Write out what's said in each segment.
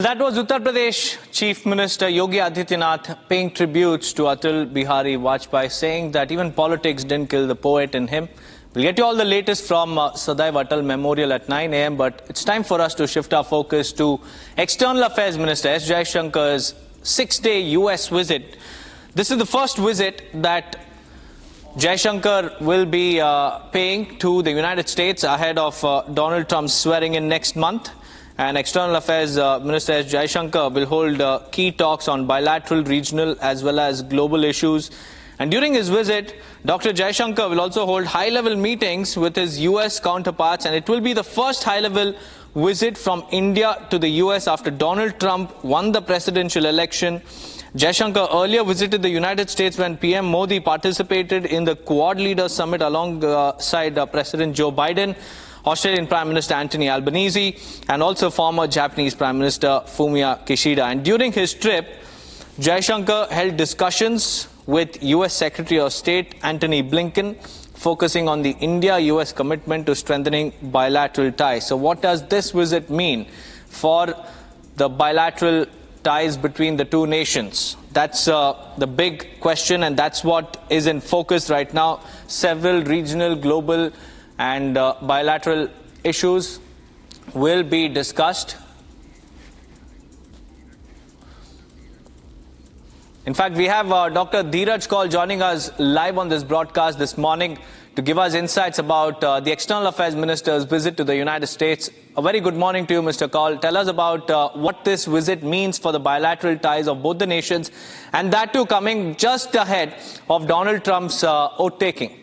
Well, that was Uttar Pradesh Chief Minister Yogi Adityanath paying tributes to Atal Bihari Vajpayee, saying that even politics didn't kill the poet in him. We'll get you all the latest from Sadaiv Atal Memorial at 9 a.m. But it's time for us to shift our focus to External Affairs Minister S. Jaishankar's 6-day US visit. This is the first visit that Jaishankar will be paying to the United States ahead of Donald Trump's swearing in next month. And External Affairs Minister S. Jaishankar will hold key talks on bilateral, regional as well as global issues. And during his visit, Dr. Jaishankar will also hold high-level meetings with his US counterparts, and it will be the first high-level visit from India to the US after Donald Trump won the presidential election. Jaishankar earlier visited the United States when PM Modi participated in the Quad Leaders Summit alongside President Joe Biden, Australian Prime Minister Anthony Albanese, and also former Japanese Prime Minister Fumio Kishida. And during his trip, Jaishankar held discussions with US Secretary of State Antony Blinken, focusing on the India-US commitment to strengthening bilateral ties. So what does this visit mean for the bilateral ties between the two nations? That's the big question, and that's what is in focus right now. Several regional, global and bilateral issues will be discussed. In fact, we have Dr. Dheeraj Kaul joining us live on this broadcast this morning to give us insights about the External Affairs Minister's visit to the United States. A very good morning to you, Mr. Kaul. Tell us about what this visit means for the bilateral ties of both the nations, and that too coming just ahead of Donald Trump's oath-taking.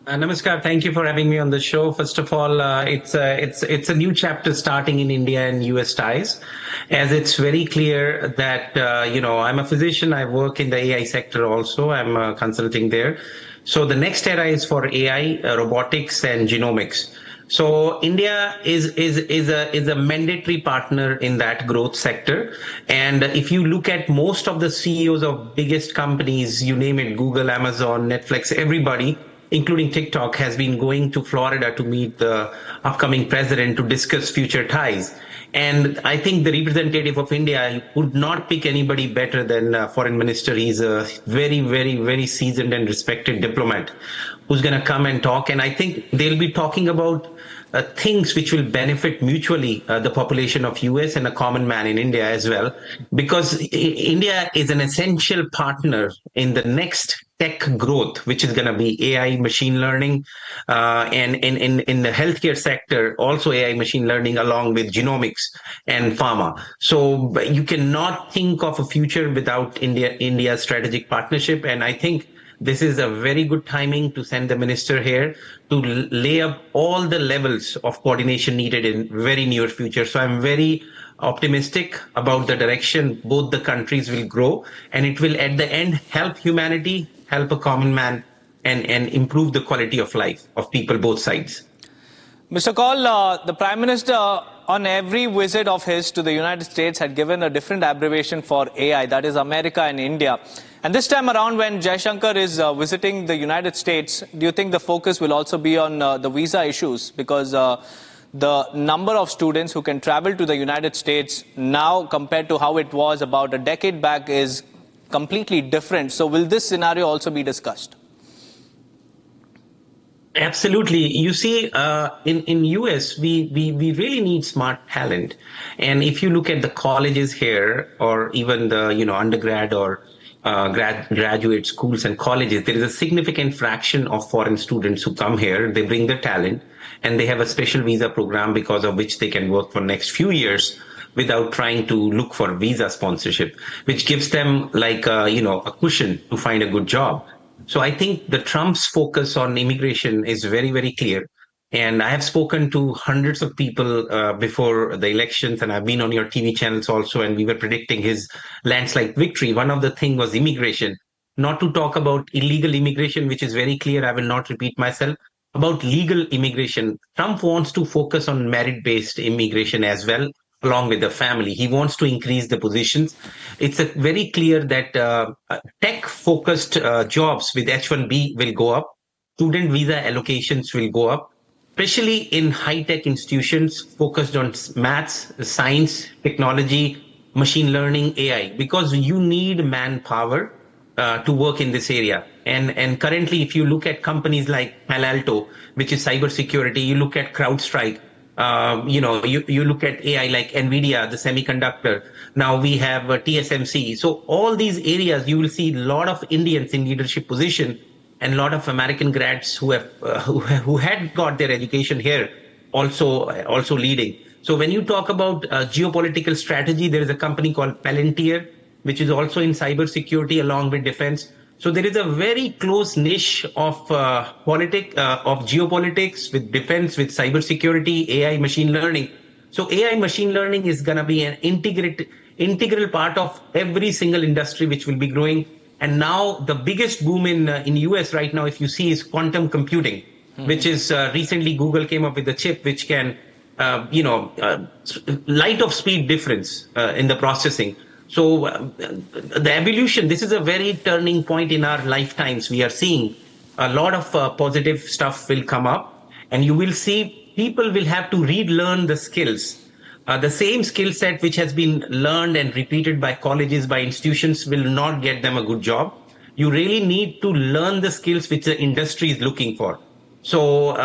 Namaskar. Thank you for having me on the show. First of all, it's a new chapter starting in India and US ties, as it's very clear that I'm a physician. I work in the AI sector also. I'm consulting there. So the next era is for AI, robotics, and genomics. So India is a mandatory partner in that growth sector. And if you look at most of the CEOs of biggest companies, you name it, Google, Amazon, Netflix, everybody, including TikTok, has been going to Florida to meet the upcoming president to discuss future ties. And I think the representative of India would not pick anybody better than Foreign Minister. He's a very, very, very seasoned and respected diplomat who's going to come and talk. And I think they'll be talking about things which will benefit mutually the population of US and a common man in India as well, because India is an essential partner in the next tech growth, which is going to be AI, machine learning, and in the healthcare sector, also AI, machine learning, along with genomics and pharma. So you cannot think of a future without India's strategic partnership. And I think this is a very good timing to send the minister here to lay up all the levels of coordination needed in very near future. So I'm very optimistic about the direction both the countries will grow, and it will at the end help humanity, help a common man, and improve the quality of life of people both sides. Mr. Kaul, the Prime Minister on every visit of his to the United States had given a different abbreviation for AI, that is America and India. And this time around, when Jaishankar is visiting the United States, do you think the focus will also be on the visa issues? Because the number of students who can travel to the United States now compared to how it was about a decade back is completely different. So will this scenario also be discussed? Absolutely. You see, in US, we really need smart talent. And if you look at the colleges here, or even the undergrad or graduate schools and colleges, there is a significant fraction of foreign students who come here. They bring their talent, and they have a special visa program because of which they can work for next few years without trying to look for visa sponsorship, which gives them like a cushion to find a good job. So I think the Trump's focus on immigration is very, very clear. And I have spoken to hundreds of people before the elections, and I've been on your TV channels also, and we were predicting his landslide victory. One of the things was immigration, not to talk about illegal immigration, which is very clear. I will not repeat myself. About legal immigration, Trump wants to focus on merit-based immigration as well, along with the family. He wants to increase the positions. It's very clear that tech-focused jobs with H-1B will go up. Student visa allocations will go up. especially in high-tech institutions focused on maths, science, technology, machine learning, AI, because you need manpower to work in this area. And currently, if you look at companies like Palo Alto, which is cybersecurity, you look at CrowdStrike, you look at AI like NVIDIA, the semiconductor. Now we have TSMC. So all these areas, you will see a lot of Indians in leadership position and a lot of American grads who had got their education here also leading. So when you talk about geopolitical strategy, there is a company called Palantir, which is also in cybersecurity along with defense. So there is a very close niche of of geopolitics with defense, with cybersecurity, AI, machine learning. So AI, machine learning is going to be an integral part of every single industry which will be growing. And now the biggest boom in US right now, if you see, is quantum computing, which is recently Google came up with a chip which can, light of speed difference in the processing. So the evolution, this is a very turning point in our lifetimes. We are seeing a lot of positive stuff will come up, and you will see people will have to relearn the skills. The same skill set which has been learned and repeated by colleges, by institutions, will not get them a good job. You really need to learn the skills which the industry is looking for. So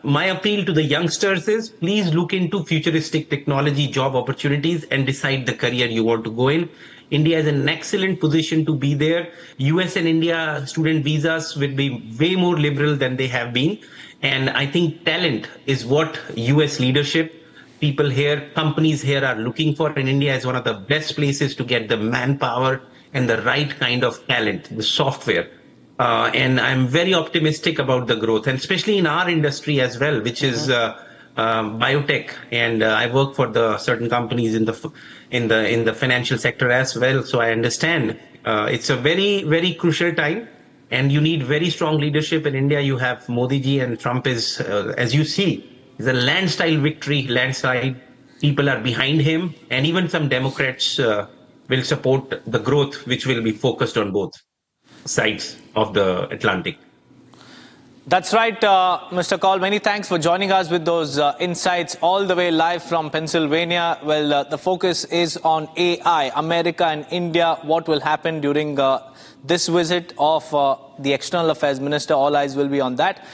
my appeal to the youngsters is please look into futuristic technology job opportunities and decide the career you want to go in. India is in an excellent position to be there. US and India student visas will be way more liberal than they have been. And I think talent is what US leadership, people here, companies here are looking for. And India is one of the best places to get the manpower and the right kind of talent, the software. And I'm very optimistic about the growth, and especially in our industry as well, which is biotech. And I work for the certain companies in the financial sector as well. So I understand it's a very, very crucial time, and you need very strong leadership. In India, you have Modi ji, and Trump is, as you see, is a landslide. People are behind him, and even some Democrats will support the growth, which will be focused on both sides of the Atlantic. That's right, Mr. Kaul. Many thanks for joining us with those insights all the way live from Pennsylvania. Well, the focus is on AI, America and India. What will happen during this visit of the External Affairs Minister? All eyes will be on that.